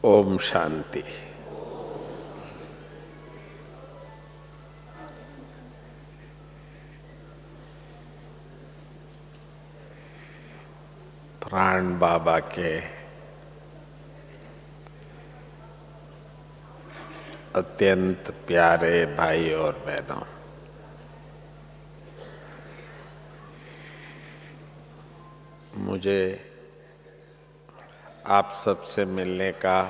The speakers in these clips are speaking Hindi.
ओम शांति। प्राण बाबा के अत्यंत प्यारे भाई और बहनों, मुझे आप सबसे मिलने का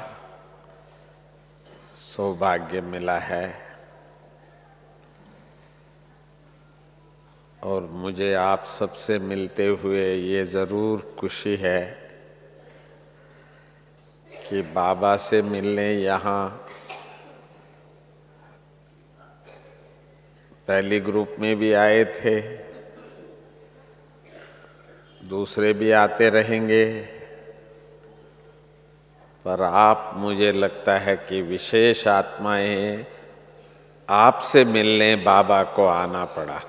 सौभाग्य मिला है और मुझे आप सबसे मिलते हुए ये ज़रूर खुशी है कि बाबा से मिलने यहाँ पहली ग्रुप में भी आए थे, दूसरे भी आते रहेंगे, पर आप मुझे लगता है कि विशेष आत्माएं आपसे मिलने बाबा को आना पड़ा।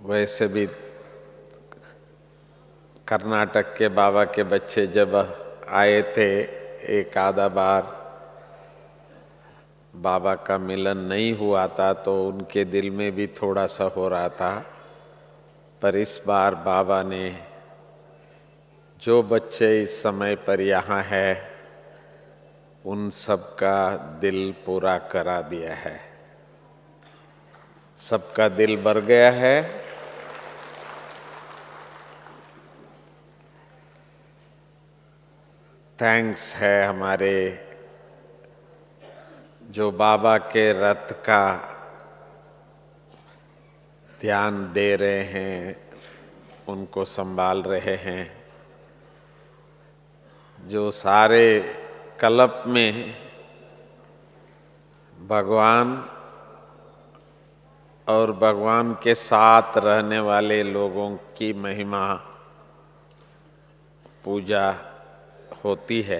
वैसे भी कर्नाटक के बाबा के बच्चे जब आए थे एक आधा बार बाबा का मिलन नहीं हुआ था तो उनके दिल में भी थोड़ा सा हो रहा था, पर इस बार बाबा ने जो बच्चे इस समय पर यहाँ है उन सब का दिल पूरा करा दिया है, सबका दिल भर गया है। थैंक्स है हमारे जो बाबा के रथ का ध्यान दे रहे हैं, उनको संभाल रहे हैं, जो सारे कल्प में भगवान और भगवान के साथ रहने वाले लोगों की महिमा पूजा होती है।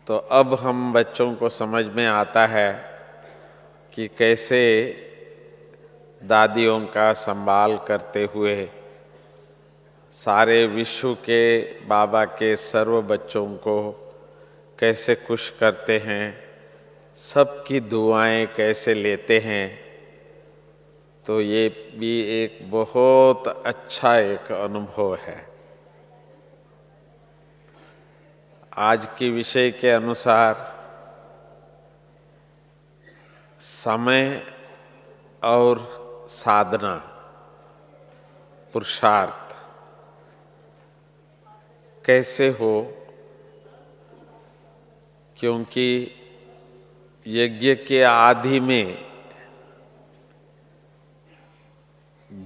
तो अब हम बच्चों को समझ में आता है कि कैसे दादियों का संभाल करते हुए सारे विश्व के बाबा के सर्व बच्चों को कैसे खुश करते हैं, सबकी दुआएं कैसे लेते हैं। तो ये भी एक बहुत अच्छा एक अनुभव है। आज के विषय के अनुसार समय और साधना, पुरुषार्थ कैसे हो, क्योंकि यज्ञ के आदि में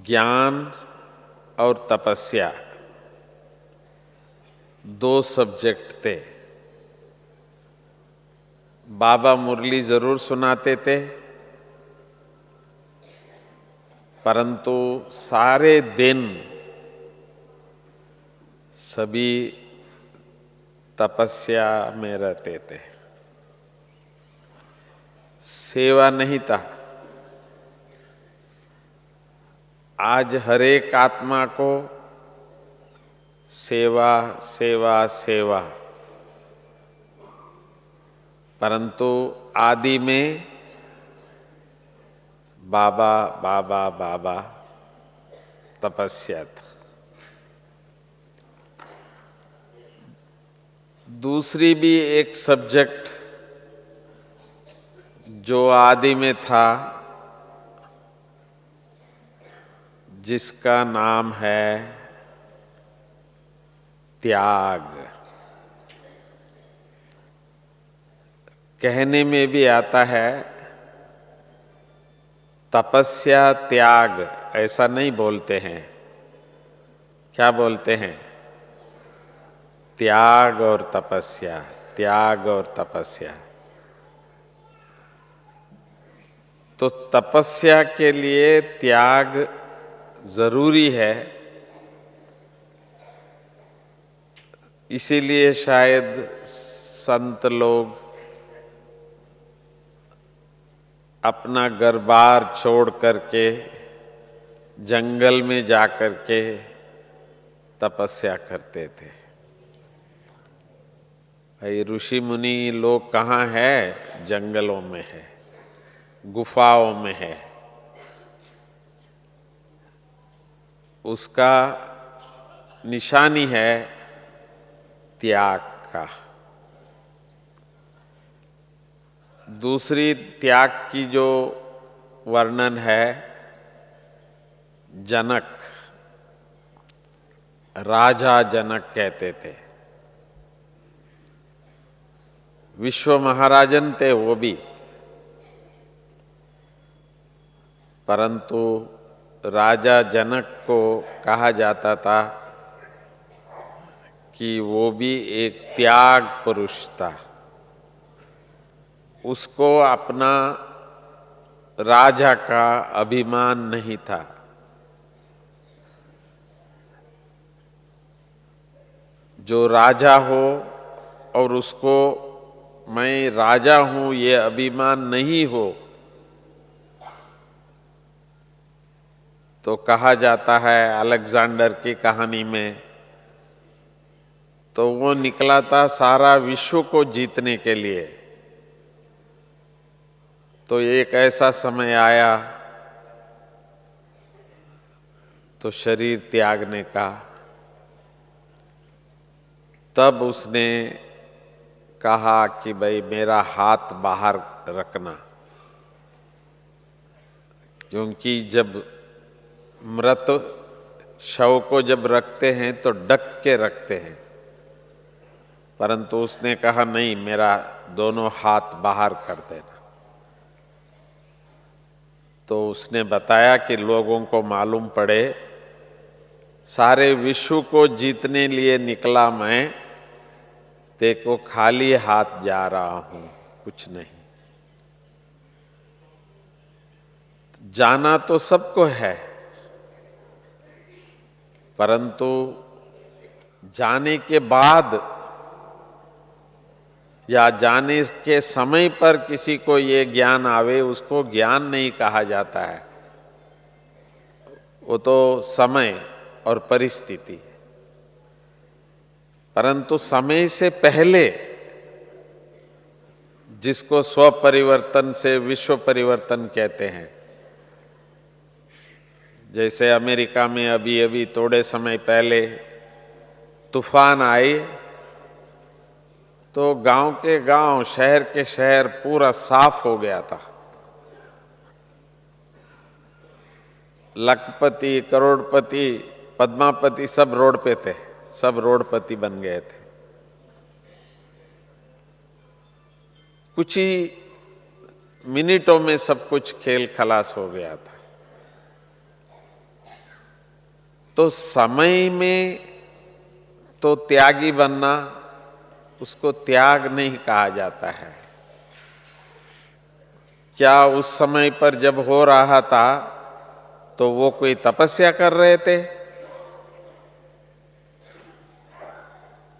ज्ञान और तपस्या दो सब्जेक्ट थे। बाबा मुरली जरूर सुनाते थे, परंतु सारे दिन सभी तपस्या में रहते थे, सेवा नहीं था। आज हर एक आत्मा को सेवा सेवा सेवा, परंतु आदि में बाबा बाबा बाबा तपस्या था। दूसरी भी एक सब्जेक्ट जो आदि में था, जिसका नाम है त्याग। कहने में भी आता है तपस्या त्याग, ऐसा नहीं बोलते हैं। क्या बोलते हैं? त्याग और तपस्या, त्याग और तपस्या। तो तपस्या के लिए त्याग जरूरी है, इसीलिए शायद संत लोग अपना घर बार छोड़ करके जंगल में जा कर के तपस्या करते थे। भाई ऋषि मुनि लोग कहाँ है? जंगलों में है, गुफाओं में है। उसका निशानी है त्याग का। दूसरी त्याग की जो वर्णन है, जनक, राजा जनक कहते थे, विश्व महाराजन थे वो भी, परंतु राजा जनक को कहा जाता था कि वो भी एक त्याग पुरुष था। उसको अपना राजा का अभिमान नहीं था। जो राजा हो और उसको मैं राजा हूं ये अभिमान नहीं हो, तो कहा जाता है अलेक्जेंडर की कहानी में, तो वो निकला था सारा विश्व को जीतने के लिए। तो एक ऐसा समय आया तो शरीर त्यागने का, तब उसने कहा कि भाई मेरा हाथ बाहर रखना, क्योंकि जब मृत शव को जब रखते हैं तो ढक के रखते हैं, परंतु उसने कहा नहीं, मेरा दोनों हाथ बाहर कर देना। तो उसने बताया कि लोगों को मालूम पड़े, सारे विश्व को जीतने लिए निकला मैं, देखो खाली हाथ जा रहा हूं, कुछ नहीं। जाना तो सबको है, परंतु जाने के बाद या जाने के समय पर किसी को ये ज्ञान आवे, उसको ज्ञान नहीं कहा जाता है। वो तो समय और परिस्थिति। परंतु समय से पहले जिसको स्व परिवर्तन से विश्व परिवर्तन कहते हैं, जैसे अमेरिका में अभी अभी थोड़े समय पहले तूफान आए तो गांव के गांव, शहर के शहर पूरा साफ हो गया था। लखपति, करोड़पति, पद्मापति सब रोड पे थे, सब रोडपति बन गए थे। कुछ ही मिनटों में सब कुछ खेल खलास हो गया था। तो समय में तो त्यागी बनना, उसको त्याग नहीं कहा जाता है। क्या उस समय पर जब हो रहा था तो वो कोई तपस्या कर रहे थे?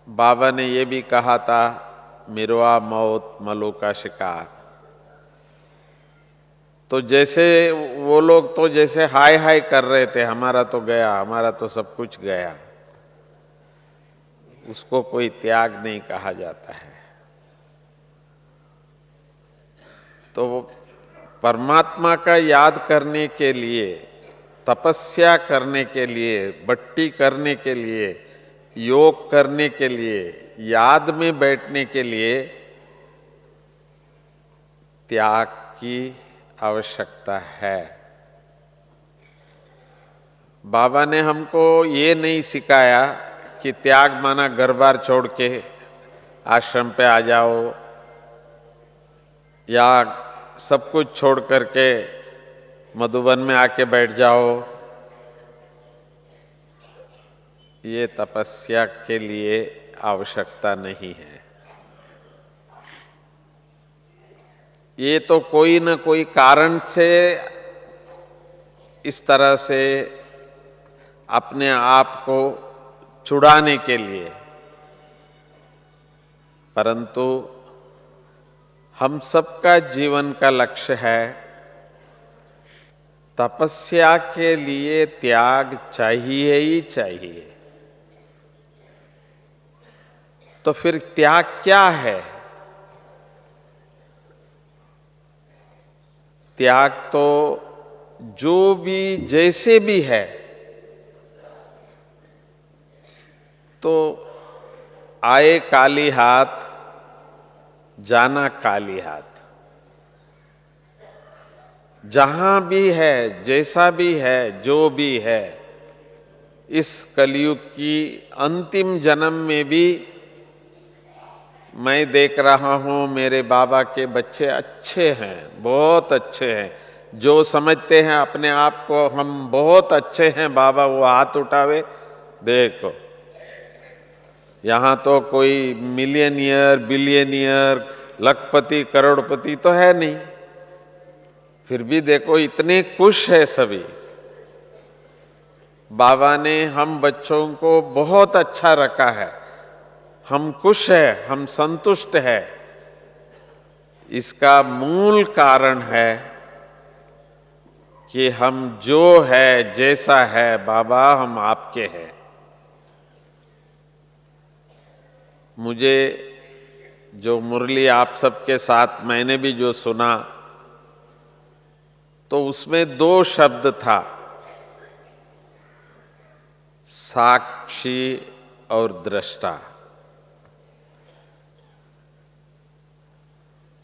बाबा ने ये भी कहा था, मिरवा मौत मलो का शिकार। तो जैसे वो लोग तो जैसे हाय हाय कर रहे थे, हमारा तो गया, हमारा तो सब कुछ गया, उसको कोई त्याग नहीं कहा जाता है। तो परमात्मा का याद करने के लिए, तपस्या करने के लिए, भक्ति करने के लिए, योग करने के लिए, याद में बैठने के लिए त्याग की आवश्यकता है। बाबा ने हमको ये नहीं सिखाया कि त्याग माना घर बार छोड़ के आश्रम पे आ जाओ या सब कुछ छोड़ करके मधुबन में आके बैठ जाओ। ये तपस्या के लिए आवश्यकता नहीं है। ये तो कोई न कोई कारण से इस तरह से अपने आप को छुड़ाने के लिए, परंतु हम सबका जीवन का लक्ष्य है तपस्या के लिए त्याग चाहिए ही चाहिए। तो फिर त्याग क्या है? त्याग तो जो भी जैसे भी है, तो आए काली हाथ, जाना काली हाथ। जहां भी है, जैसा भी है, जो भी है, इस कलयुग की अंतिम जन्म में भी मैं देख रहा हूं मेरे बाबा के बच्चे अच्छे हैं, बहुत अच्छे हैं। जो समझते हैं अपने आप को हम बहुत अच्छे हैं, बाबा वो हाथ उठावे। देखो, यहां तो कोई मिलियनियर, बिलियनियर, लखपति, करोड़पति तो है नहीं, फिर भी देखो इतने खुश है सभी। बाबा ने हम बच्चों को बहुत अच्छा रखा है, हम खुश है, हम संतुष्ट है। इसका मूल कारण है कि हम जो है, जैसा है, बाबा हम आपके हैं। मुझे जो मुरली आप सबके साथ मैंने भी जो सुना, तो उसमें दो शब्द था, साक्षी और दृष्टा।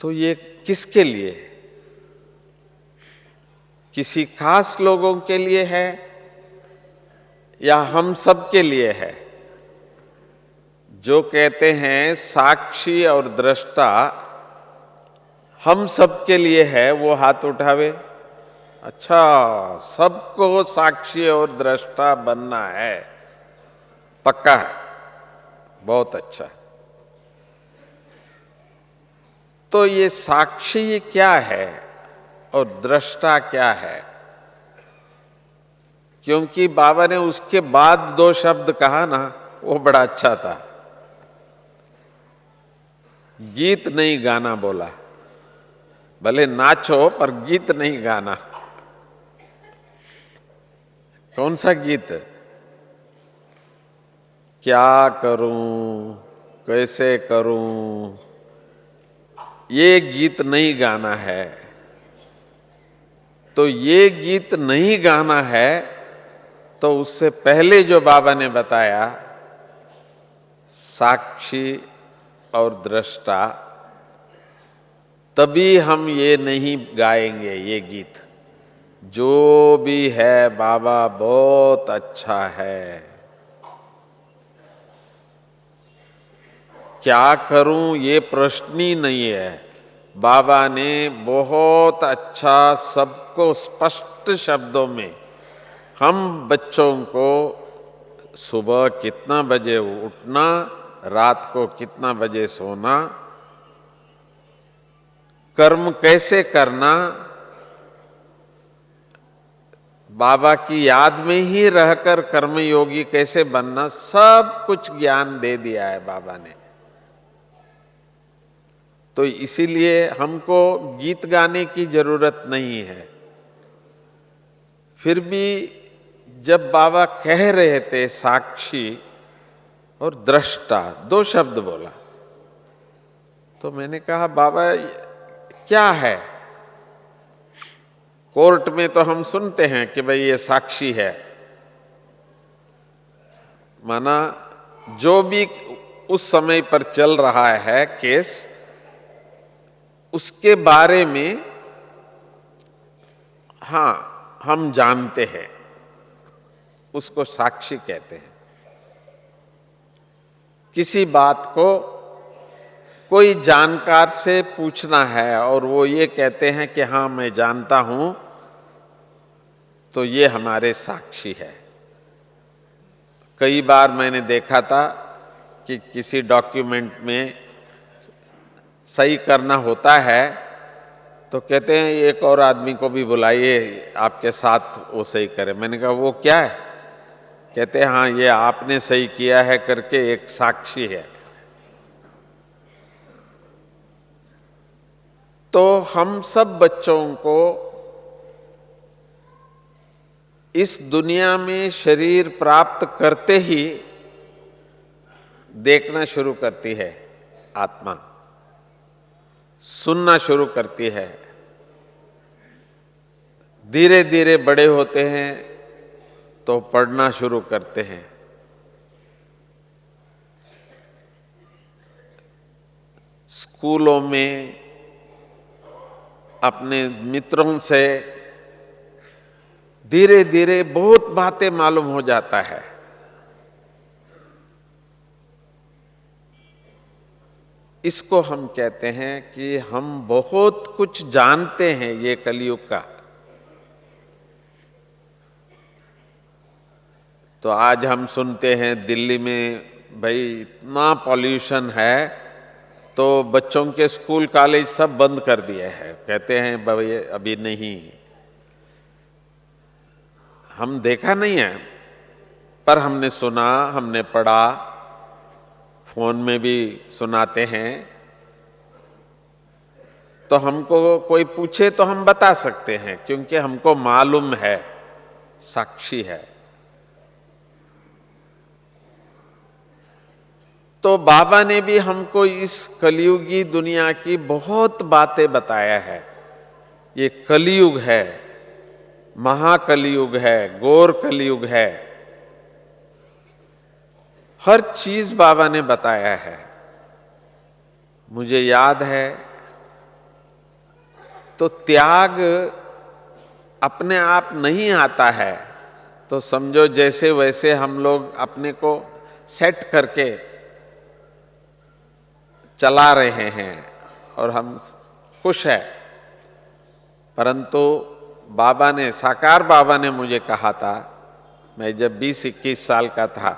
तो ये किसके लिए? किसी खास लोगों के लिए है या हम सब के लिए है? जो कहते हैं साक्षी और दृष्टा हम सब के लिए है, वो हाथ उठावे। अच्छा, सबको साक्षी और दृष्टा बनना है, पक्का है, बहुत अच्छा। तो ये साक्षी क्या है और दृष्टा क्या है? क्योंकि बाबा ने उसके बाद दो शब्द कहा ना, वो बड़ा अच्छा था। गीत नहीं गाना बोला, भले नाचो पर गीत नहीं गाना। कौन सा गीत? क्या करूं, कैसे करूं, ये गीत नहीं गाना है। तो ये गीत नहीं गाना है, तो उससे पहले जो बाबा ने बताया, साक्षी और दृष्टा, तभी हम ये नहीं गाएंगे ये गीत। जो भी है बाबा बहुत अच्छा है, क्या करूं ये प्रश्न ही नहीं है। बाबा ने बहुत अच्छा सबको स्पष्ट शब्दों में हम बच्चों को सुबह कितना बजे उठना, रात को कितना बजे सोना, कर्म कैसे करना, बाबा की याद में ही रहकर कर्मयोगी कैसे बनना, सब कुछ ज्ञान दे दिया है बाबा ने। तो इसीलिए हमको गीत गाने की जरूरत नहीं है। फिर भी जब बाबा कह रहे थे साक्षी और दृष्टा, दो शब्द बोला, तो मैंने कहा बाबा क्या है? कोर्ट में तो हम सुनते हैं कि भाई ये साक्षी है, माना जो भी उस समय पर चल रहा है केस, उसके बारे में हाँ हम जानते हैं, उसको साक्षी कहते हैं। किसी बात को कोई जानकार से पूछना है और वो ये कहते हैं कि हाँ मैं जानता हूं, तो ये हमारे साक्षी है। कई बार मैंने देखा था कि किसी डॉक्यूमेंट में सही करना होता है, तो कहते हैं एक और आदमी को भी बुलाइए आपके साथ वो सही करे। मैंने कहा वो क्या है? कहते हैं हाँ ये आपने सही किया है करके एक साक्षी है। तो हम सब बच्चों को इस दुनिया में शरीर प्राप्त करते ही देखना शुरू करती है आत्मा, सुनना शुरू करती है। धीरे धीरे बड़े होते हैं तो पढ़ना शुरू करते हैं। स्कूलों में अपने मित्रों से धीरे धीरे बहुत बातें मालूम हो जाता है। इसको हम कहते हैं कि हम बहुत कुछ जानते हैं ये कलयुग का। तो आज हम सुनते हैं दिल्ली में भाई इतना पॉल्यूशन है तो बच्चों के स्कूल कॉलेज सब बंद कर दिए हैं। कहते हैं भाई अभी नहीं, हम देखा नहीं है पर हमने सुना, हमने पढ़ा, फोन में भी सुनाते हैं। तो हमको कोई पूछे तो हम बता सकते हैं क्योंकि हमको मालूम है, साक्षी है। तो बाबा ने भी हमको इस कलयुगी दुनिया की बहुत बातें बताया है। ये कलयुग है, महाकलयुग है, घोर कलयुग है। हर चीज बाबा ने बताया है। मुझे याद है तो त्याग अपने आप नहीं आता है। तो समझो जैसे वैसे हम लोग अपने को सेट करके चला रहे हैं और हम खुश है। परंतु बाबा ने, साकार बाबा ने मुझे कहा था, मैं जब 20-21 साल का था,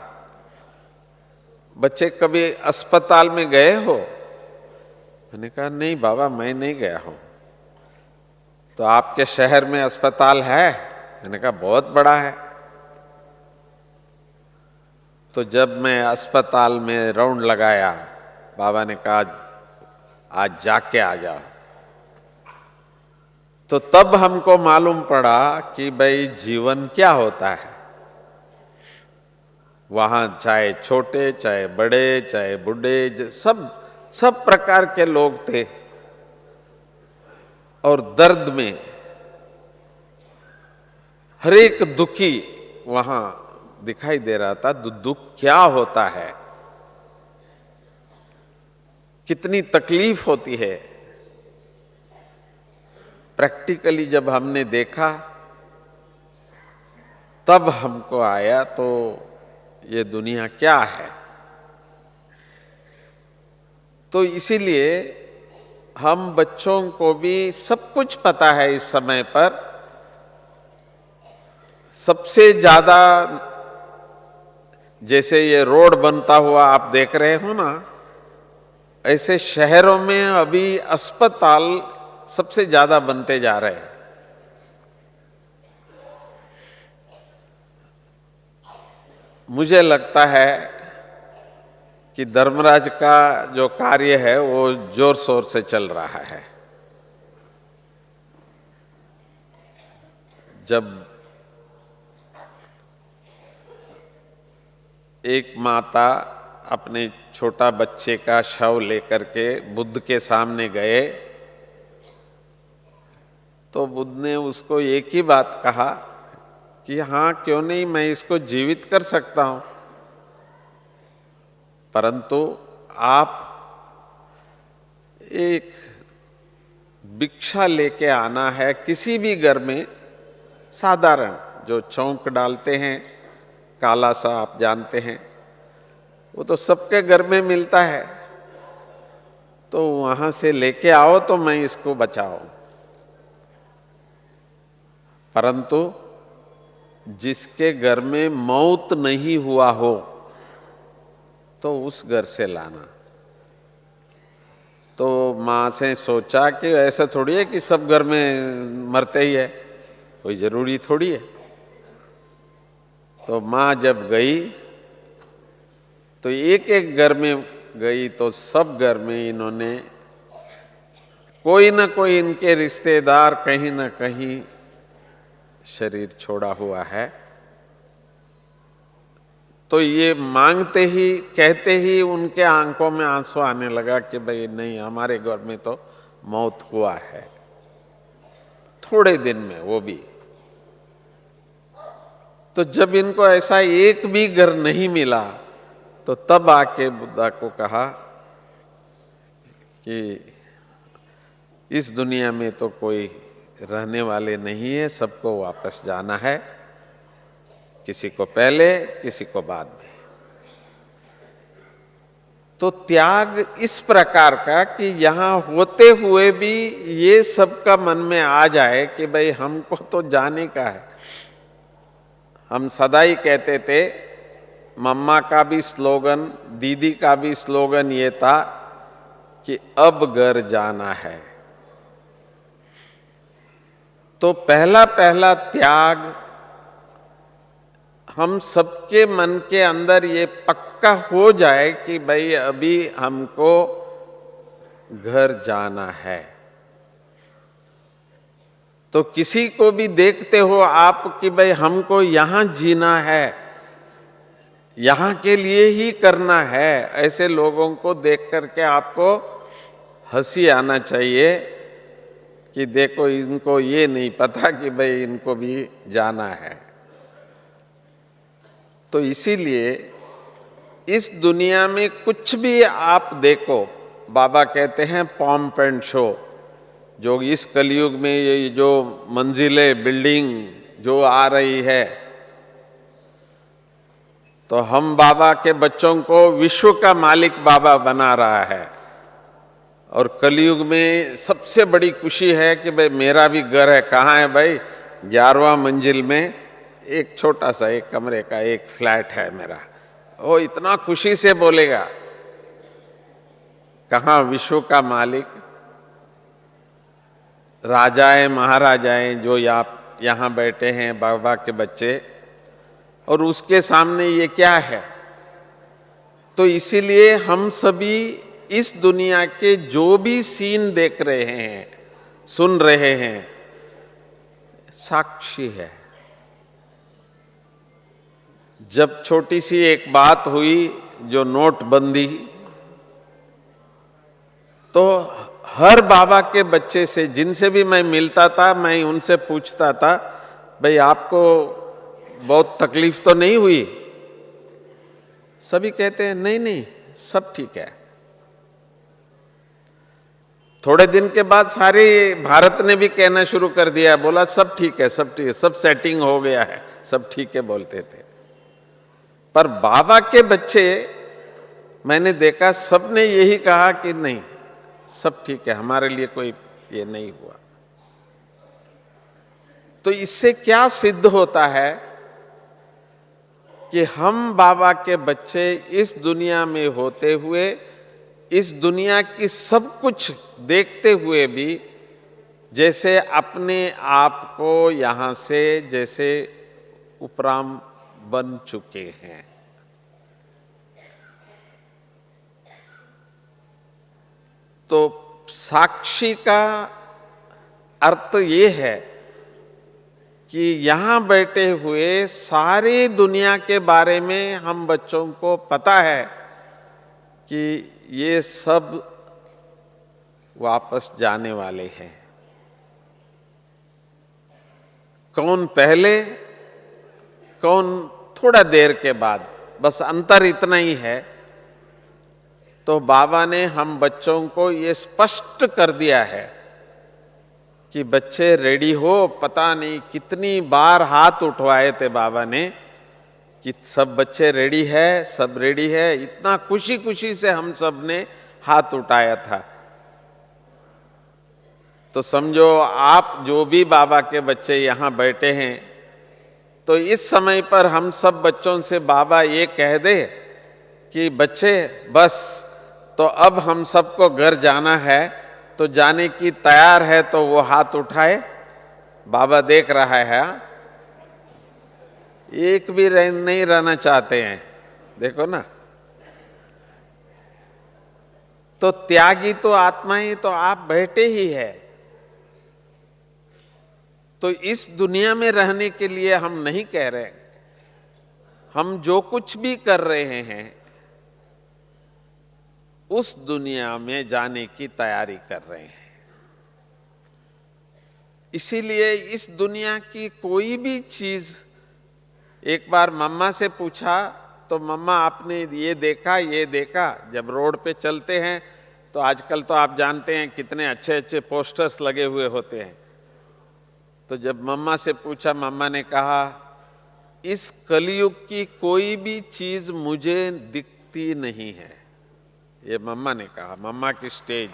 बच्चे कभी अस्पताल में गए हो? मैंने कहा नहीं बाबा, मैं नहीं गया हूं। तो आपके शहर में अस्पताल है? मैंने कहा बहुत बड़ा है। तो जब मैं अस्पताल में राउंड लगाया, बाबा ने कहा आज जाके आ जाओ। तो तब हमको मालूम पड़ा कि भाई जीवन क्या होता है। वहां चाहे छोटे, चाहे बड़े, चाहे बूढ़े, सब प्रकार के लोग थे। और दर्द में हर एक दुखी वहां दिखाई दे रहा था। दुख क्या होता है, कितनी तकलीफ होती है। प्रैक्टिकली जब हमने देखा तब हमको आया तो ये दुनिया क्या है। तो इसीलिए हम बच्चों को भी सब कुछ पता है इस समय पर। सबसे ज्यादा जैसे ये रोड बनता हुआ आप देख रहे हो ना, ऐसे शहरों में अभी अस्पताल सबसे ज्यादा बनते जा रहे हैं। मुझे लगता है कि धर्मराज का जो कार्य है वो जोर शोर से चल रहा है। जब एक माता अपने छोटा बच्चे का शव लेकर के बुद्ध के सामने गए तो बुद्ध ने उसको एक ही बात कहा कि हाँ क्यों नहीं, मैं इसको जीवित कर सकता हूं, परंतु आप एक भिक्षा लेके आना है किसी भी घर में। साधारण जो चौंक डालते हैं, काला सा आप जानते हैं, वो तो सबके घर में मिलता है। तो वहां से लेके आओ तो मैं इसको बचाऊं। परंतु जिसके घर में मौत नहीं हुआ हो तो उस घर से लाना। तो माँ से सोचा कि ऐसा थोड़ी है कि सब घर में मरते ही है, कोई जरूरी थोड़ी है। तो माँ जब गई तो एक एक घर में गई तो सब घर में इन्होंने कोई ना कोई इनके रिश्तेदार कहीं ना कहीं शरीर छोड़ा हुआ है, तो ये मांगते ही कहते ही उनके आंखों में आंसू आने लगा कि भाई नहीं, हमारे घर में तो मौत हुआ है, थोड़े दिन में, वो भी। तो जब इनको ऐसा एक भी घर नहीं मिला, तो तब आके बुद्धा को कहा कि इस दुनिया में तो कोई रहने वाले नहीं है, सबको वापस जाना है, किसी को पहले किसी को बाद में। तो त्याग इस प्रकार का कि यहां होते हुए भी ये सबका मन में आ जाए कि भाई हमको तो जाने का है। हम सदा ही कहते थे, मम्मा का भी स्लोगन, दीदी का भी स्लोगन ये था कि अब घर जाना है। तो पहला पहला त्याग हम सबके मन के अंदर ये पक्का हो जाए कि भाई अभी हमको घर जाना है। तो किसी को भी देखते हो आप कि भाई हमको यहां जीना है, यहां के लिए ही करना है, ऐसे लोगों को देख करके आपको हंसी आना चाहिए कि देखो इनको ये नहीं पता कि भाई इनको भी जाना है। तो इसीलिए इस दुनिया में कुछ भी आप देखो, बाबा कहते हैं पॉम्प एंड शो, जो इस कलयुग में ये जो मंजिलें, बिल्डिंग जो आ रही है, तो हम बाबा के बच्चों को विश्व का मालिक बाबा बना रहा है। और कलयुग में सबसे बड़ी खुशी है कि भाई मेरा भी घर है। कहाँ है भाई? 11वां मंजिल में एक छोटा सा एक कमरे का एक फ्लैट है मेरा। वो इतना खुशी से बोलेगा। कहाँ विश्व का मालिक, राजाएं महाराजाएं जो यहाँ बैठे हैं, बाबा के बच्चे, और उसके सामने ये क्या है? तो इसीलिए हम सभी इस दुनिया के जो भी सीन देख रहे हैं, सुन रहे हैं, साक्षी है। जब छोटी सी एक बात हुई, जो नोटबंदी, तो हर बाबा के बच्चे से, जिनसे भी मैं मिलता था, मैं उनसे पूछता था, भाई आपको बहुत तकलीफ तो नहीं हुई? सभी कहते हैं नहीं नहीं, सब ठीक है। थोड़े दिन के बाद सारे भारत ने भी कहना शुरू कर दिया, बोला सब ठीक है, सब ठीक है, सब सेटिंग हो गया है, सब ठीक है बोलते थे। पर बाबा के बच्चे मैंने देखा, सबने यही कहा कि नहीं, सब ठीक है, हमारे लिए कोई ये नहीं हुआ। तो इससे क्या सिद्ध होता है कि हम बाबा के बच्चे इस दुनिया में होते हुए, इस दुनिया की सब कुछ देखते हुए भी, जैसे अपने आप को यहां से जैसे उपराम बन चुके हैं। तो साक्षी का अर्थ ये है कि यहां बैठे हुए सारी दुनिया के बारे में हम बच्चों को पता है कि ये सब वापस जाने वाले हैं। कौन पहले, कौन थोड़ा देर के बाद, बस अंतर इतना ही है। तो बाबा ने हम बच्चों को ये स्पष्ट कर दिया है कि बच्चे रेडी हो। पता नहीं कितनी बार हाथ उठवाए थे बाबा ने कि सब बच्चे रेडी है, सब रेडी है। इतना खुशी खुशी से हम सब ने हाथ उठाया था। तो समझो आप जो भी बाबा के बच्चे यहाँ बैठे हैं, तो इस समय पर हम सब बच्चों से बाबा ये कह दे कि बच्चे बस, तो अब हम सबको घर जाना है, तो जाने की तैयार है तो वो हाथ उठाए। बाबा देख रहा है, एक भी नहीं रहना चाहते हैं, देखो ना। तो त्यागी तो आत्मा ही, तो आप बैठे ही है। तो इस दुनिया में रहने के लिए हम नहीं कह रहे, हम जो कुछ भी कर रहे हैं उस दुनिया में जाने की तैयारी कर रहे हैं। इसीलिए इस दुनिया की कोई भी चीज, एक बार मम्मा से पूछा तो मम्मा आपने ये देखा, जब रोड पे चलते हैं तो आजकल तो आप जानते हैं कितने अच्छे अच्छे पोस्टर्स लगे हुए होते हैं। तो जब मम्मा से पूछा, मम्मा ने कहा इस कलयुग की कोई भी चीज मुझे दिखती नहीं है। ये मम्मा ने कहा, मम्मा की स्टेज।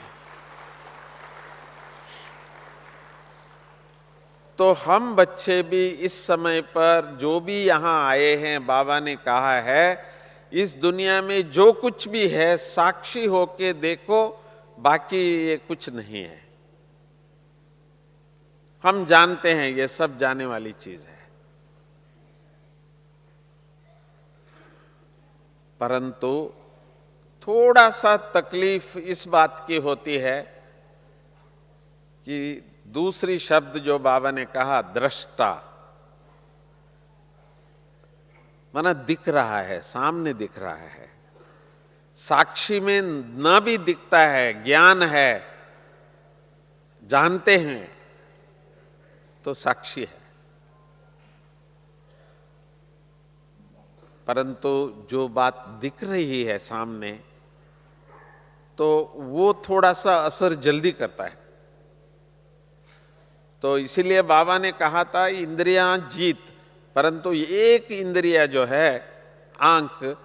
तो हम बच्चे भी इस समय पर जो भी यहाँ आए हैं, बाबा ने कहा है इस दुनिया में जो कुछ भी है साक्षी होके देखो, बाकी ये कुछ नहीं है। हम जानते हैं ये सब जाने वाली चीज है, परंतु थोड़ा सा तकलीफ इस बात की होती है कि दूसरी शब्द जो बाबा ने कहा, दृष्टा, माना दिख रहा है, सामने दिख रहा है। साक्षी में न भी दिखता है, ज्ञान है, जानते हैं, तो साक्षी है। परंतु जो बात दिख रही है सामने, तो वो थोड़ा सा असर जल्दी करता है। तो इसीलिए बाबा ने कहा था इंद्रियां जीत, परंतु एक इंद्रिया जो है आंख,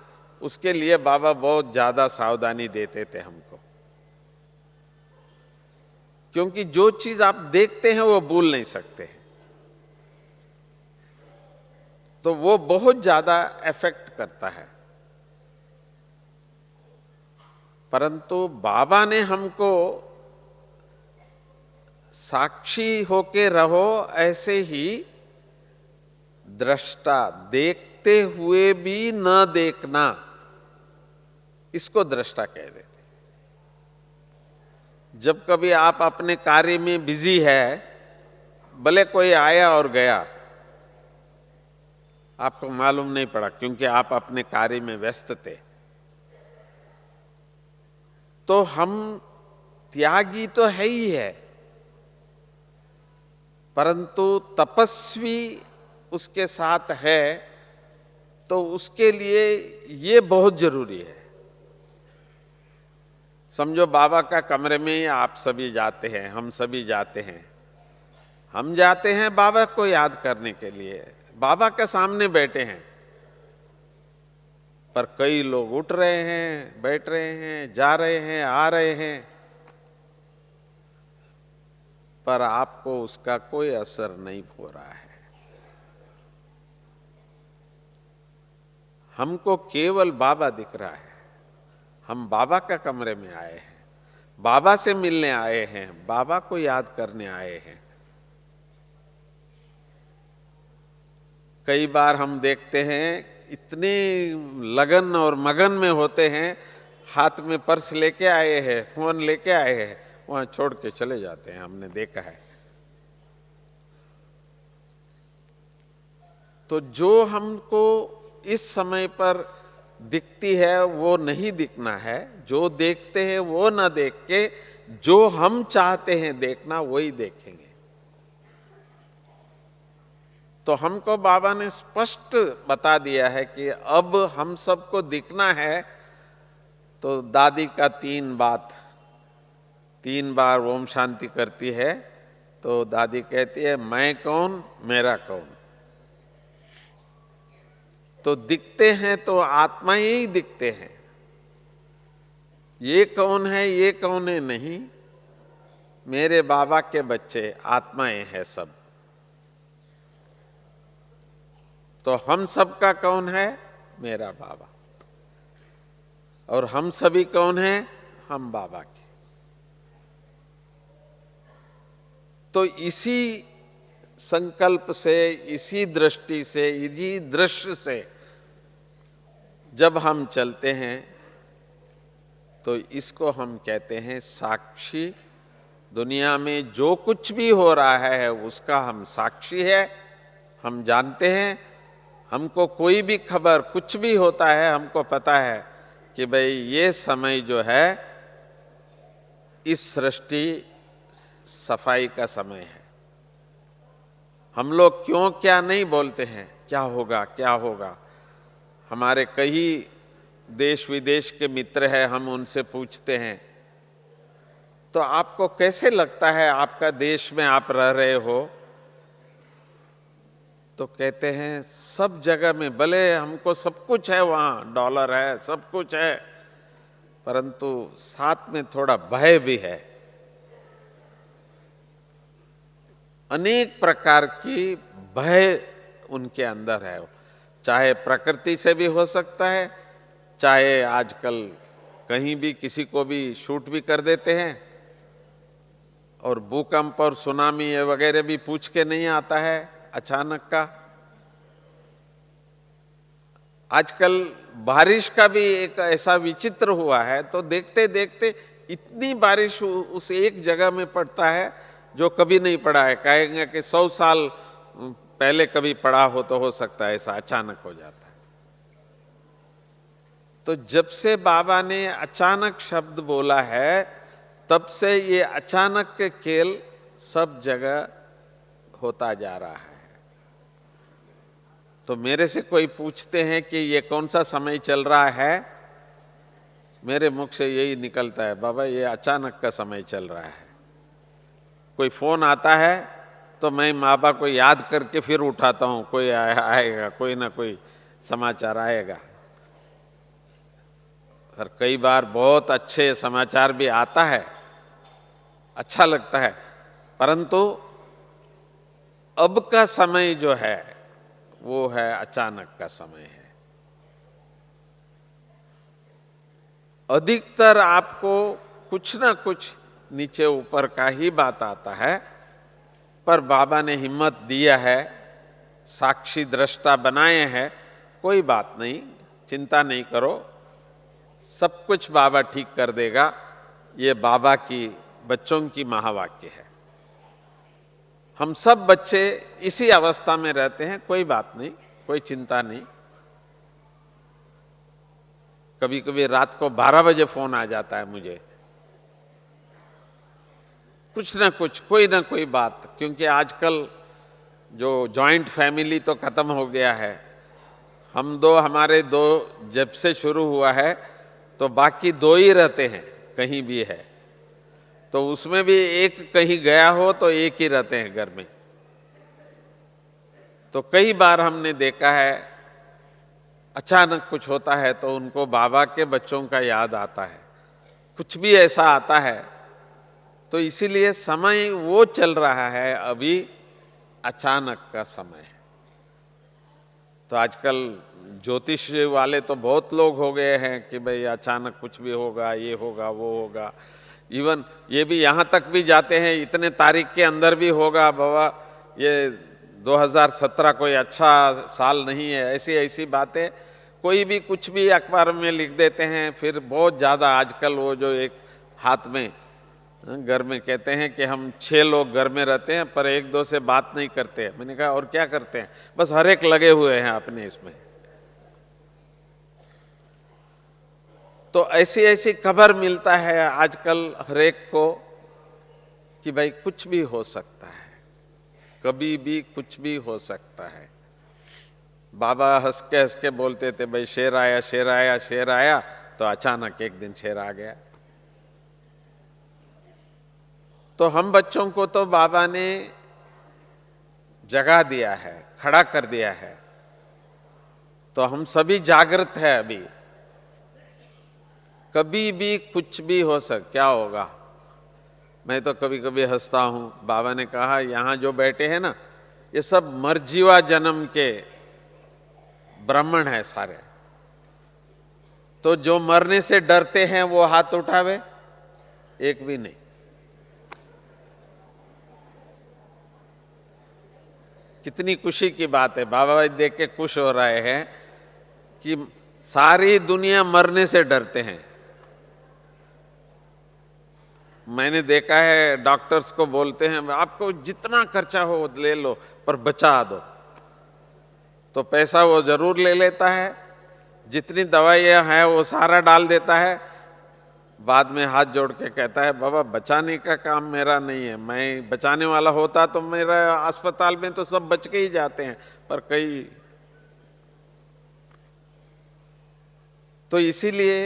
उसके लिए बाबा बहुत ज्यादा सावधानी देते थे हमको, क्योंकि जो चीज आप देखते हैं वो भूल नहीं सकते, तो वो बहुत ज्यादा इफेक्ट करता है। परंतु बाबा ने हमको साक्षी होके रहो, ऐसे ही दृष्टा, देखते हुए भी न देखना, इसको दृष्टा कह देते। जब कभी आप अपने कार्य में बिजी है, भले कोई आया और गया, आपको मालूम नहीं पड़ा क्योंकि आप अपने कार्य में व्यस्त थे। तो हम त्यागी तो है ही है, परंतु तपस्वी उसके साथ है, तो उसके लिए ये बहुत जरूरी है। समझो बाबा का कमरे में आप सभी जाते हैं, हम सभी जाते हैं, हम जाते हैं बाबा को याद करने के लिए, बाबा के सामने बैठे हैं, पर कई लोग उठ रहे हैं, बैठ रहे हैं, जा रहे हैं, आ रहे हैं, पर आपको उसका कोई असर नहीं हो रहा है। हमको केवल बाबा दिख रहा है। हम बाबा का कमरे में आए हैं, बाबा से मिलने आए हैं, बाबा को याद करने आए हैं। कई बार हम देखते हैं इतने लगन और मगन में होते हैं, हाथ में पर्स लेके आए हैं, फोन लेके आए हैं, वहां छोड़ के चले जाते हैं, हमने देखा है। तो जो हमको इस समय पर दिखती है वो नहीं दिखना है, जो देखते हैं वो ना देख के जो हम चाहते हैं देखना वही देखेंगे। तो हमको बाबा ने स्पष्ट बता दिया है कि अब हम सबको दिखना है। तो दादी का 3 बार ओम शांति करती है, तो दादी कहती है मैं कौन, मेरा कौन। तो दिखते हैं तो आत्मा ही दिखते हैं, ये कौन है ये कौन है नहीं, मेरे बाबा के बच्चे आत्माएं हैं सब। तो हम सबका कौन है, मेरा बाबा, और हम सभी कौन हैं, हम बाबा के। तो इसी संकल्प से, इसी दृष्टि से, इसी दृश्य से जब हम चलते हैं तो इसको हम कहते हैं साक्षी दुनिया में जो कुछ भी हो रहा है उसका हम साक्षी है, हम जानते हैं। हमको कोई भी खबर कुछ भी होता है, हमको पता है कि भाई ये समय जो है इस सृष्टि सफाई का समय है। हम लोग क्यों क्या नहीं बोलते हैं, क्या होगा क्या होगा। हमारे कई देश विदेश के मित्र हैं, हम उनसे पूछते हैं तो आपको कैसे लगता है आपका देश में आप रह रहे हो, तो कहते हैं सब जगह में भले हमको सब कुछ है, वहां डॉलर है, सब कुछ है, परंतु साथ में थोड़ा भय भी है। अनेक प्रकार की भय उनके अंदर है, चाहे प्रकृति से भी हो सकता है, चाहे आजकल कहीं भी किसी को भी शूट भी कर देते हैं, और भूकंप और सुनामी ये वगैरह भी पूछ के नहीं आता है अचानक का। आजकल बारिश का भी एक ऐसा विचित्र हुआ है, तो देखते देखते इतनी बारिश उस एक जगह में पड़ता है जो कभी नहीं पड़ा है। कहेंगे कि 100 साल पहले कभी पड़ा हो सकता है, ऐसा अचानक हो जाता है। तो जब से बाबा ने अचानक शब्द बोला है, तब से ये अचानक के खेल सब जगह होता जा रहा है। तो मेरे से कोई पूछते हैं कि ये कौन सा समय चल रहा है, मेरे मुख से यही निकलता है, बाबा ये अचानक का समय चल रहा है। कोई फोन आता है तो मैं माँ बाप को याद करके फिर उठाता हूँ, कोई आएगा, कोई ना कोई समाचार आएगा। और कई बार बहुत अच्छे समाचार भी आता है, अच्छा लगता है, परंतु अब का समय जो है वो है अचानक का समय है। अधिकतर आपको कुछ ना कुछ नीचे ऊपर का ही बात आता है, पर बाबा ने हिम्मत दिया है, साक्षी दृष्टा बनाए हैं, कोई बात नहीं, चिंता नहीं करो, सब कुछ बाबा ठीक कर देगा। ये बाबा की बच्चों की महावाक्य है। हम सब बच्चे इसी अवस्था में रहते हैं, कोई बात नहीं, कोई चिंता नहीं। कभी कभी रात को 12 बजे फोन आ जाता है मुझे, कुछ ना कुछ, कोई ना कोई बात, क्योंकि आजकल जो जॉइंट फैमिली तो खत्म हो गया है। हमारे दो जब से शुरू हुआ है तो बाकी 2 ही रहते हैं, कहीं भी है तो उसमें भी एक कहीं गया हो तो एक ही रहते हैं घर में। तो कई बार हमने देखा है अचानक कुछ होता है तो उनको बाबा के बच्चों का याद आता है, कुछ भी ऐसा आता है। तो इसीलिए समय वो चल रहा है, अभी अचानक का समय है। तो आजकल ज्योतिष वाले तो बहुत लोग हो गए हैं कि भाई अचानक कुछ भी होगा, ये होगा वो होगा। इवन ये भी यहाँ तक भी जाते हैं, इतने तारीख के अंदर भी होगा बाबा, ये 2017 कोई अच्छा साल नहीं है, ऐसी ऐसी बातें कोई भी कुछ भी अखबार में लिख देते हैं। फिर बहुत ज़्यादा आजकल वो जो एक हाथ में घर में कहते हैं कि हम 6 लोग घर में रहते हैं पर 1-2 से बात नहीं करते हैं। मैंने कहा और क्या करते हैं, बस हर एक लगे हुए हैं अपने इसमें। तो ऐसी ऐसी खबर मिलता है आजकल हर एक को कि भाई कुछ भी हो सकता है, कभी भी कुछ भी हो सकता है। बाबा हंस के बोलते थे भाई शेर आया शेर आया शेर आया, तो अचानक एक दिन शेर आ गया। तो हम बच्चों को तो बाबा ने जगा दिया है, खड़ा कर दिया है, तो हम सभी जागृत है। अभी कभी भी कुछ भी हो क्या होगा। मैं तो कभी कभी हंसता हूं, बाबा ने कहा यहां जो बैठे हैं ना, ये सब मरजीवा जन्म के ब्राह्मण है सारे। तो जो मरने से डरते हैं वो हाथ उठावे, एक भी नहीं। कितनी खुशी की बात है, बाबा भाई देख के खुश हो रहे हैं कि सारी दुनिया मरने से डरते हैं। मैंने देखा है डॉक्टर्स को बोलते हैं आपको जितना खर्चा हो ले लो पर बचा दो, तो पैसा वो जरूर ले लेता है, जितनी दवाइयाँ हैं वो सारा डाल देता है, बाद में हाथ जोड़ के कहता है बाबा बचाने का काम मेरा नहीं है, मैं बचाने वाला होता तो मेरा अस्पताल में तो सब बच के ही जाते हैं, पर कई। तो इसीलिए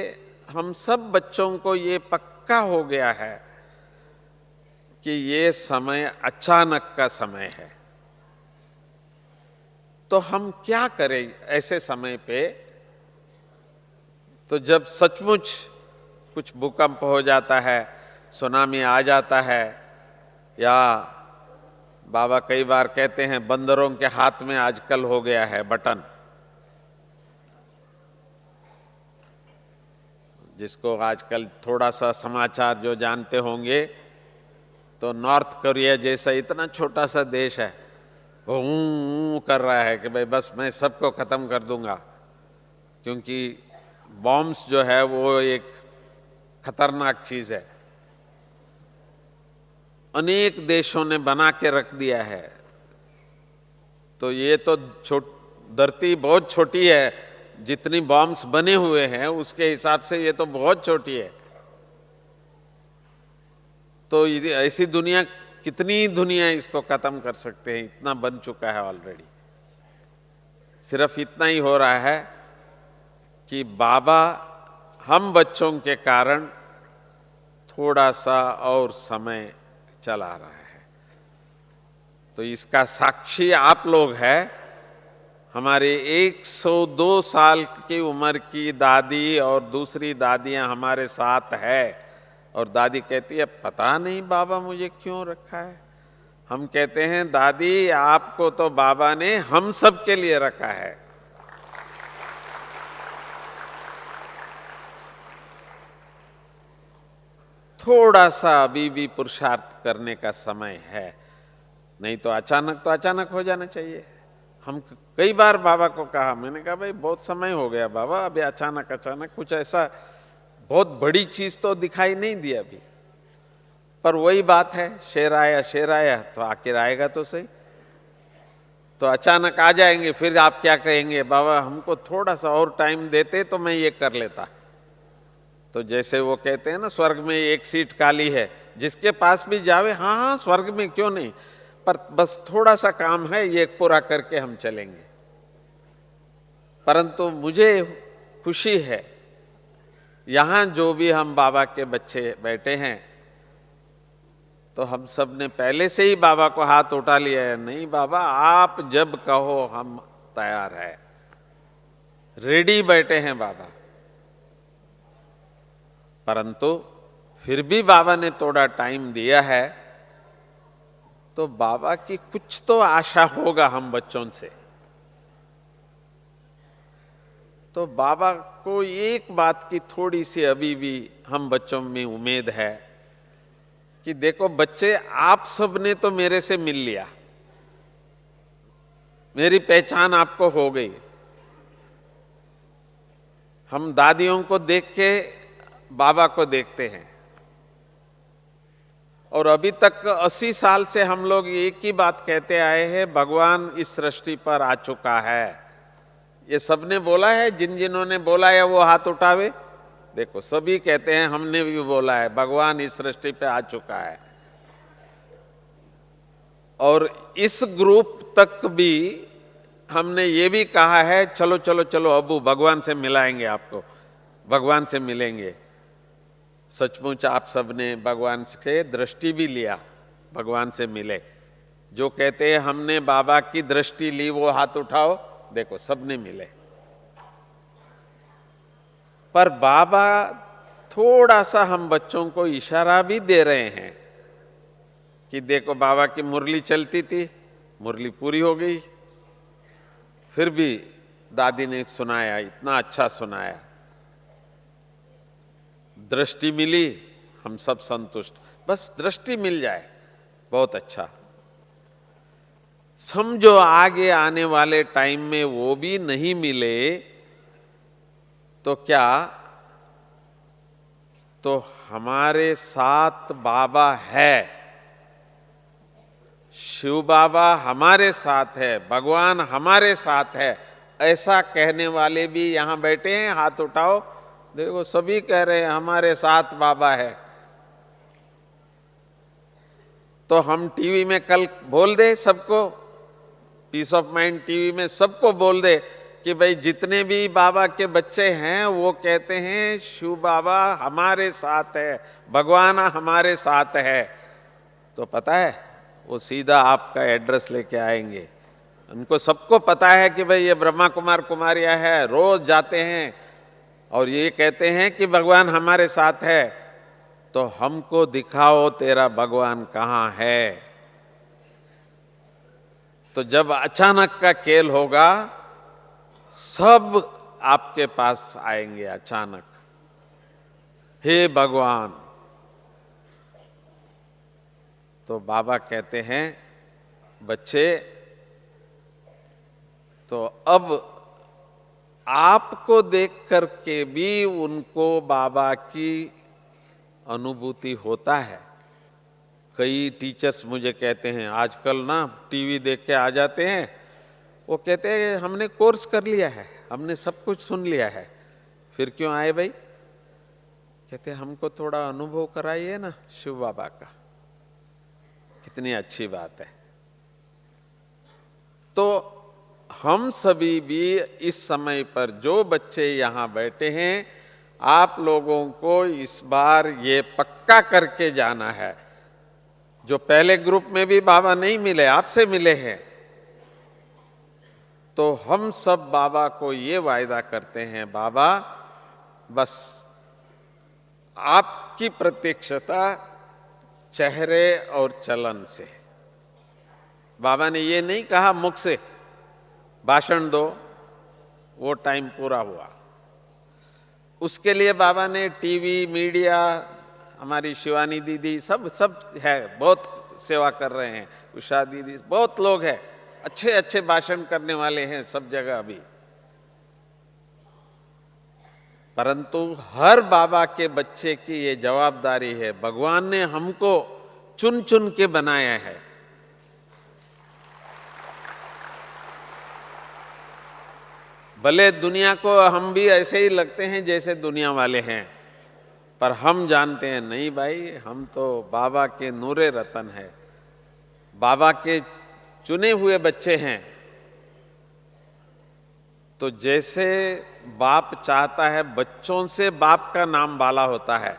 हम सब बच्चों को ये पक्का हो गया है कि ये समय अचानक का समय है। तो हम क्या करें ऐसे समय पे? तो जब सचमुच कुछ भूकंप हो जाता है, सुनामी आ जाता है, या बाबा कई बार कहते हैं बंदरों के हाथ में आजकल हो गया है बटन, जिसको आजकल थोड़ा सा समाचार जो जानते होंगे, तो नॉर्थ कोरिया जैसा इतना छोटा सा देश है, वो ऊं कर रहा है कि भाई बस मैं सबको खत्म कर दूंगा, क्योंकि बॉम्ब्स जो है वो एक खतरनाक चीज है, अनेक देशों ने बना के रख दिया है। तो ये तो धरती बहुत छोटी है, जितनी बॉम्ब्स बने हुए हैं उसके हिसाब से ये तो बहुत छोटी है। तो ऐसी दुनिया, कितनी दुनिया इसको खत्म कर सकते हैं, इतना बन चुका है ऑलरेडी। सिर्फ इतना ही हो रहा है कि बाबा हम बच्चों के कारण थोड़ा सा और समय चला रहा है। तो इसका साक्षी आप लोग हैं। हमारे 102 साल की उम्र की दादी और दूसरी दादियां हमारे साथ है, और दादी कहती है पता नहीं बाबा मुझे क्यों रखा है। हम कहते हैं दादी आपको तो बाबा ने हम सब के लिए रखा है। थोड़ा सा अभी भी पुरुषार्थ करने का समय है, नहीं तो अचानक हो जाना चाहिए। हम कई बार बाबा को कहा, मैंने कहा भाई बहुत समय हो गया बाबा, अभी अचानक कुछ ऐसा बहुत बड़ी चीज तो दिखाई नहीं दी अभी। पर वही बात है, शेर आया तो आखिर आएगा तो सही। तो अचानक आ जाएंगे, फिर आप क्या कहेंगे, बाबा हमको थोड़ा सा और टाइम देते तो मैं ये कर लेता। तो जैसे वो कहते हैं ना, स्वर्ग में एक सीट खाली है, जिसके पास भी जावे, हाँ हाँ स्वर्ग में क्यों नहीं, पर बस थोड़ा सा काम है, ये पूरा करके हम चलेंगे। परंतु मुझे खुशी है, यहां जो भी हम बाबा के बच्चे बैठे हैं, तो हम सब ने पहले से ही बाबा को हाथ उठा लिया है, नहीं बाबा आप जब कहो हम तैयार है, रेडी बैठे हैं बाबा। परंतु फिर भी बाबा ने थोड़ा टाइम दिया है, तो बाबा की कुछ तो आशा होगा हम बच्चों से। तो बाबा को एक बात की थोड़ी सी अभी भी हम बच्चों में उम्मीद है कि देखो बच्चे, आप सब ने तो मेरे से मिल लिया, मेरी पहचान आपको हो गई। हम दादियों को देख के बाबा को देखते हैं, और अभी तक 80 साल से हम लोग एक ही बात कहते आए हैं, भगवान इस सृष्टि पर आ चुका है। ये सबने बोला है, जिन्होंने बोला है वो हाथ उठावे। देखो सभी कहते हैं हमने भी बोला है, भगवान इस सृष्टि पे आ चुका है। और इस ग्रुप तक भी हमने ये भी कहा है, चलो चलो चलो अबू भगवान से मिलाएंगे आपको, भगवान से मिलेंगे। सचमुच आप सबने भगवान से दृष्टि भी लिया, भगवान से मिले। जो कहते हैं हमने बाबा की दृष्टि ली वो हाथ उठाओ, देखो सबने मिले। पर बाबा थोड़ा सा हम बच्चों को इशारा भी दे रहे हैं कि देखो बाबा की मुरली चलती थी, मुरली पूरी हो गई। फिर भी दादी ने सुनाया, इतना अच्छा सुनाया, दृष्टि मिली, हम सब संतुष्ट। बस दृष्टि मिल जाए बहुत अच्छा। समझो आगे आने वाले टाइम में वो भी नहीं मिले तो क्या, तो हमारे साथ बाबा है, शिव बाबा हमारे साथ है, भगवान हमारे साथ है, ऐसा कहने वाले भी यहां बैठे हैं? हाथ उठाओ। देखो सभी कह रहे हैं हमारे साथ बाबा है। तो हम टीवी में कल बोल दे सबको, पीस ऑफ माइंड टीवी में सबको बोल दे कि भाई जितने भी बाबा के बच्चे हैं वो कहते हैं शिव बाबा हमारे साथ है, भगवान हमारे साथ है। तो पता है वो सीधा आपका एड्रेस लेके आएंगे। उनको सबको पता है कि भाई ये ब्रह्मा कुमार कुमारियां है, रोज जाते हैं और ये कहते हैं कि भगवान हमारे साथ है। तो हमको दिखाओ तेरा भगवान कहाँ है। तो जब अचानक का खेल होगा सब आपके पास आएंगे अचानक, हे भगवान। तो बाबा कहते हैं बच्चे, तो अब आपको देख करके भी उनको बाबा की अनुभूति होता है। कई टीचर्स मुझे कहते हैं आजकल ना टीवी देख के आ जाते हैं, वो कहते हैं हमने कोर्स कर लिया है, हमने सब कुछ सुन लिया है, फिर क्यों आए भाई? कहते हैं हमको थोड़ा अनुभव कराइए ना शिव बाबा का। कितनी अच्छी बात है। तो हम सभी भी इस समय पर जो बच्चे यहाँ बैठे हैं, आप लोगों को इस बार ये पक्का करके जाना है। जो पहले ग्रुप में भी बाबा नहीं मिले, आपसे मिले हैं, तो हम सब बाबा को ये वायदा करते हैं, बाबा बस आपकी प्रत्यक्षता चेहरे और चलन से। बाबा ने ये नहीं कहा मुख से भाषण दो, वो टाइम पूरा हुआ। उसके लिए बाबा ने टीवी, मीडिया, हमारी शिवानी दीदी सब है, बहुत सेवा कर रहे हैं, उषा दीदी, बहुत लोग हैं, अच्छे अच्छे भाषण करने वाले हैं सब जगह अभी। परंतु हर बाबा के बच्चे की ये जवाबदारी है, भगवान ने हमको चुन चुन के बनाया है। भले दुनिया को हम भी ऐसे ही लगते हैं जैसे दुनिया वाले हैं, पर हम जानते हैं नहीं भाई, हम तो बाबा के नूरे रतन है, बाबा के चुने हुए बच्चे हैं। तो जैसे बाप चाहता है बच्चों से बाप का नाम बाला होता है,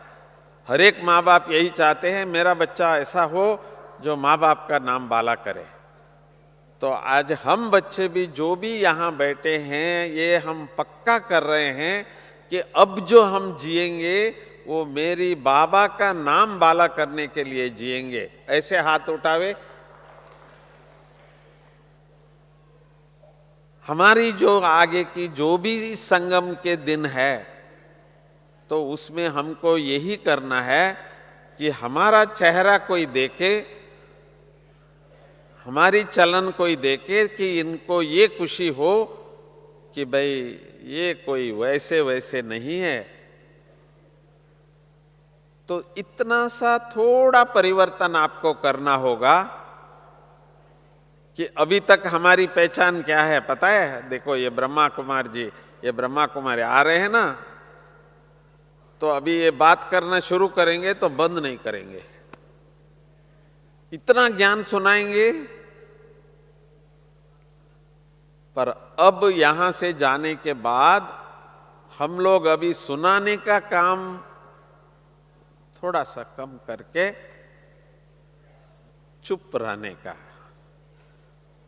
हर एक माँ बाप यही चाहते हैं मेरा बच्चा ऐसा हो जो माँ बाप का नाम बाला करे। तो आज हम बच्चे भी जो भी यहाँ बैठे हैं, ये हम पक्का कर रहे हैं कि अब जो हम जिएंगे वो मेरी बाबा का नाम बाला करने के लिए जिएंगे। ऐसे हाथ उठावे। हमारी जो आगे की जो भी संगम के दिन है, तो उसमें हमको यही करना है कि हमारा चेहरा कोई देखे, हमारी चलन कोई देखे, कि इनको ये खुशी हो कि भाई ये कोई वैसे वैसे नहीं है। तो इतना सा थोड़ा परिवर्तन आपको करना होगा कि अभी तक हमारी पहचान क्या है पता है? देखो ये ब्रह्मा कुमार जी, ये ब्रह्मा कुमारी आ रहे हैं ना, तो अभी ये बात करना शुरू करेंगे तो बंद नहीं करेंगे, इतना ज्ञान सुनाएंगे। पर अब यहां से जाने के बाद हम लोग अभी सुनाने का काम थोड़ा सा कम करके चुप रहने का,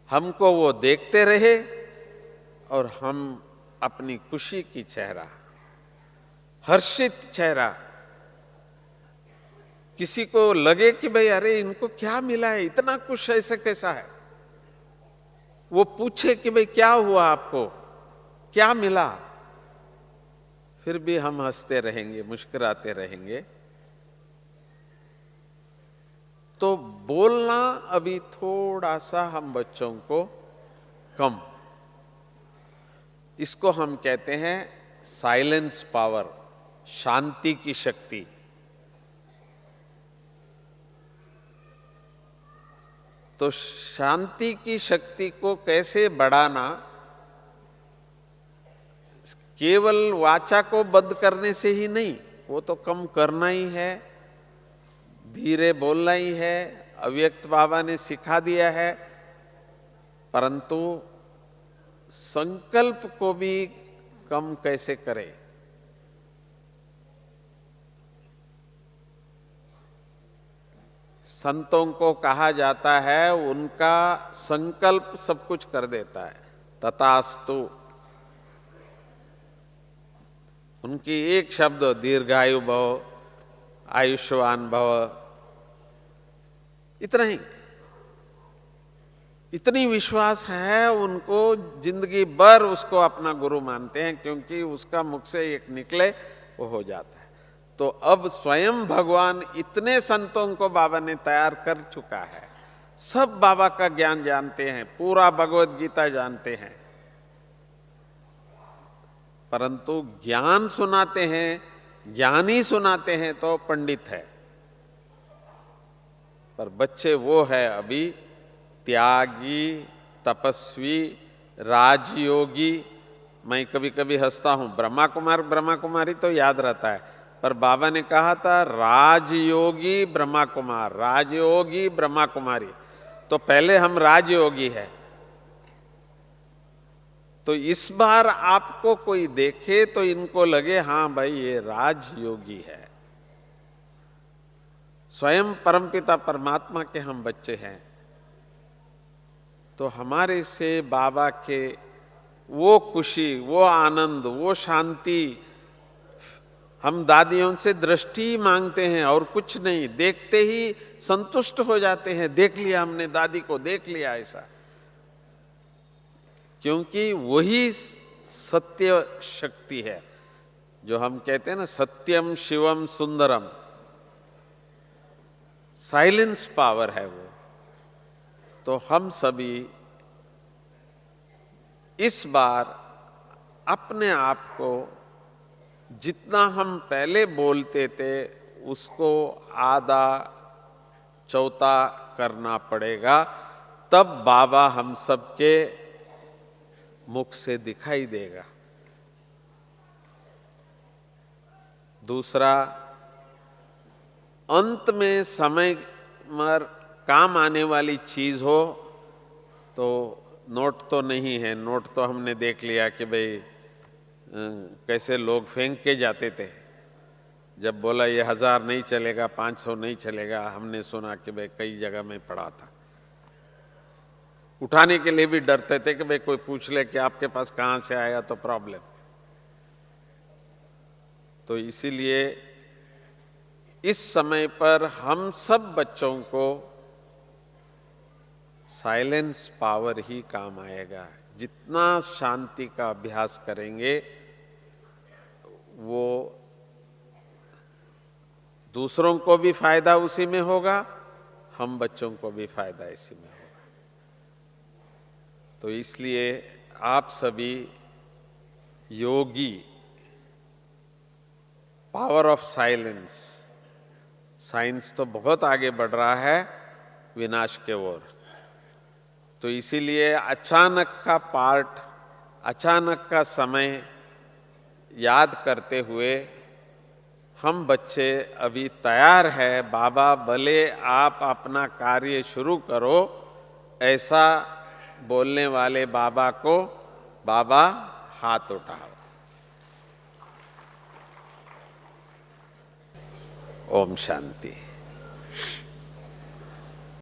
हमको वो देखते रहे और हम अपनी खुशी की चेहरा, हर्षित चेहरा, किसी को लगे कि भाई अरे इनको क्या मिला है, इतना खुश ऐसे कैसा है, वो पूछे कि भाई क्या हुआ आपको, क्या मिला, फिर भी हम हंसते रहेंगे, मुस्कुराते रहेंगे। तो बोलना अभी थोड़ा सा हम बच्चों को कम, इसको हम कहते हैं साइलेंस पावर, शांति की शक्ति। तो शांति की शक्ति को कैसे बढ़ाना, केवल वाचा को बंद करने से ही नहीं, वो तो कम करना ही है, धीरे बोलना ही है, अव्यक्त बाबा ने सिखा दिया है। परंतु संकल्प को भी कम कैसे करें। संतों को कहा जाता है उनका संकल्प सब कुछ कर देता है, तथास्तु। उनकी एक शब्द दीर्घायु भव, आयुष्मान भव, इतना ही, इतनी विश्वास है उनको, जिंदगी भर उसको अपना गुरु मानते हैं, क्योंकि उसका मुख से एक निकले वो हो जाता है। तो अब स्वयं भगवान इतने संतों को बाबा ने तैयार कर चुका है, सब बाबा का ज्ञान जानते हैं, पूरा भगवत गीता जानते हैं, परंतु ज्ञान सुनाते हैं, ज्ञानी सुनाते हैं तो पंडित है। पर बच्चे वो है अभी त्यागी, तपस्वी, राजयोगी। मैं कभी कभी हंसता हूं, ब्रह्मा कुमार ब्रह्मा कुमारी तो याद रहता है, पर बाबा ने कहा था राजयोगी ब्रह्मा कुमार, राजयोगी ब्रह्मा कुमारी। तो पहले हम राजयोगी है। तो इस बार आपको कोई देखे तो इनको लगे हाँ भाई ये राजयोगी है। स्वयं परमपिता परमात्मा के हम बच्चे हैं, तो हमारे से बाबा के वो खुशी, वो आनंद, वो शांति, हम दादियों से दृष्टि मांगते हैं और कुछ नहीं, देखते ही संतुष्ट हो जाते हैं, देख लिया हमने दादी को, देख लिया ऐसा। क्योंकि वही सत्य शक्ति है, जो हम कहते हैं ना सत्यम शिवम सुंदरम, साइलेंस पावर है वो। तो हम सभी इस बार अपने आप को जितना हम पहले बोलते थे उसको आधा चौथा करना पड़ेगा, तब बाबा हम सबके मुख से दिखाई देगा। दूसरा, अंत में समय में काम आने वाली चीज हो तो नोट तो नहीं है। नोट तो हमने देख लिया कि भाई कैसे लोग फेंक के जाते थे। जब बोला ये 1000 नहीं चलेगा, 500 नहीं चलेगा, हमने सुना कि भाई कई जगह में पड़ा था। उठाने के लिए भी डरते थे कि भाई कोई पूछ ले कि आपके पास कहां से आया तो प्रॉब्लम। तो इसीलिए इस समय पर हम सब बच्चों को साइलेंस पावर ही काम आएगा। जितना शांति का अभ्यास करेंगे वो दूसरों को भी फायदा उसी में होगा, हम बच्चों को भी फायदा इसी में होगा। तो इसलिए आप सभी योगी, पावर ऑफ साइलेंस, साइंस तो बहुत आगे बढ़ रहा है विनाश के ओर। तो इसीलिए अचानक का पार्ट, अचानक का समय याद करते हुए हम बच्चे अभी तैयार है। बाबा भले आप अपना कार्य शुरू करो, ऐसा बोलने वाले बाबा को बाबा हाथ उठाओ। ओम शांति।